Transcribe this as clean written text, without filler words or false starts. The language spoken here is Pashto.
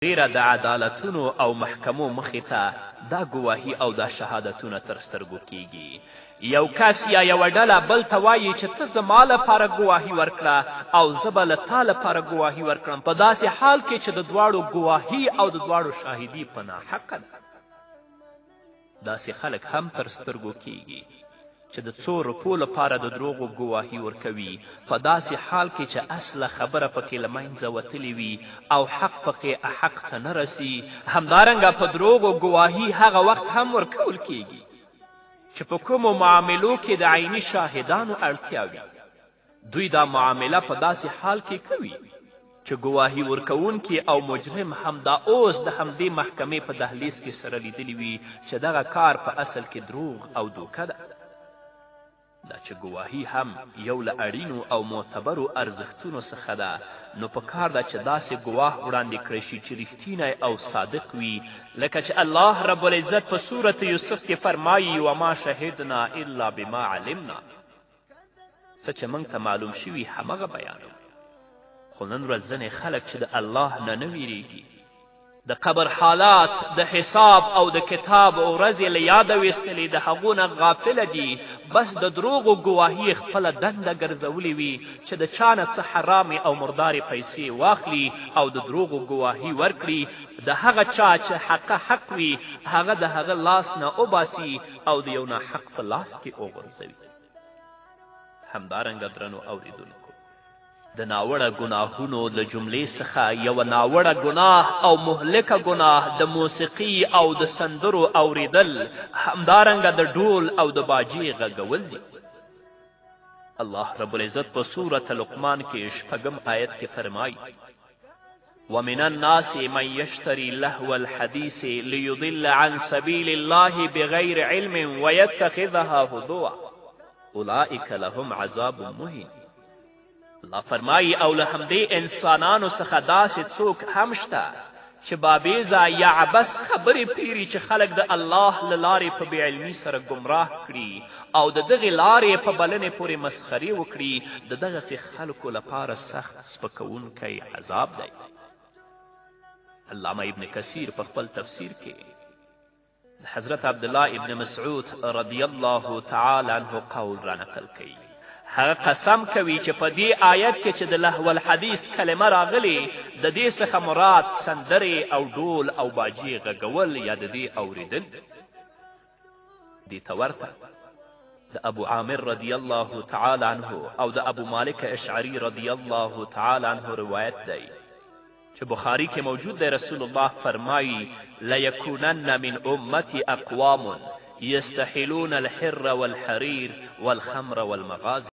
ډیره د عدالتونو او محکمو مخې ته دا ګواهي او دا شهادتونه تر سترګو کیږي. یو کس یا یوه ډله بل ته وایي چې ته زما لپاره ګواهي ورکړه او زه به له تا لپاره ګواهي ورکړم، په داسې حال کې چې د دواړو ګواهي او د دواړو شاهدي په ناحقه ده. داسې خلک هم تر سترګو کیږي چې د څو روپو لپاره د دروغو ګواهي ورکوي، په داسې حال کې چې اصله خبره پکې له منځه وتلې وي او حق پکې احق ته نه رسي. همدارنګه په دروغو ګواهي هغه وخت هم ورکول کیږي چې په کومو معاملو کې د عیني شاهدانو اړتیا وي. دوی دا معامله په داسې حال کې کوي چې ګواهي ورکوونکي او مجرم همدا اوس د همدې محکمې په دهلیز کې سره لیدلی وي چې دغه کار په اصل کې دروغ او دوکه ده. دا چې ګواهي هم یو له اړینو او معتبرو ارزښتونو څخه ده، نو په کار ده چې داسې ګواه وړاندې کړی شي چې رښتینی او صادق وي، لکه چې الله رب العزت په سورة یوسف کې فرمایي وما شهدنا الا بما علمنا. څه چې موږ ته معلوم شوي همغه بیانوو. خو نن ورځ ځینې خلک چې د الله نه ویریږي، د قبر حالات، د حساب او د کتاب ورځې له یاده ویستلې، د هغو نه غافله دي، بس د دروغو ګواهي خپله دنده ګرځولې وي چې د چا نه څه حرامې او مردارې پیسې واخلي او د دروغو ګواهي ورکړي. د هغه چا چې حقه حق وي هغه د هغه لاس نه وباسي او د یو ناحق په لاس کې وغورځوي. همدارنګه درنو اوریدونکو، د ناوړه ګناهونو له جملې څخه یوه ناوړه ګناه او مهلکه ګناه د موسیقي او د سندرو اوریدل، همدارنګه د ډول او د باجې غږول دي. الله رب العزت په سورة لقمان کې 6 آیت کې فرمایي ومن الناس من يشتري لهو الحديث ليضل عن سبيل الله بغير علم ويتخذها هزوا اولئك لهم عذاب مهين. الله فرمایي او له همدې انسانانو څخه داسې څوک هم شته چې بابیزه یا عبس خبرې پیري چې خلک د الله له لارې په بېعلمي سره ګمراه کړي او د دغې لارې په بلنې پورې مسخرې وکړي. د دغسې خلکو لپاره سخت سپکوونکی عذاب دی. علامه ابن کثیر په خپل تفسیر کې د حضرت عبدالله ابن مسعود رضی الله تعالی عنه قول را نقل کوي. هغه قسم کوي چې په دې آیت کې چې د لهو الحدیث کلمه راغلې، د دې څخه مراد سندرې او ډول او باجې غږول یا د دې اوریدل. دې ته ورته د ابو عامر رضی الله تعالی عنه او د ابو مالک اشعری رضی الله تعالی عنه روایت دی چې بخاری کې موجود دی. رسول الله فرمایي لیکونن من امتی اقوام یستحلون الحر والحریر والخمر والمغازی.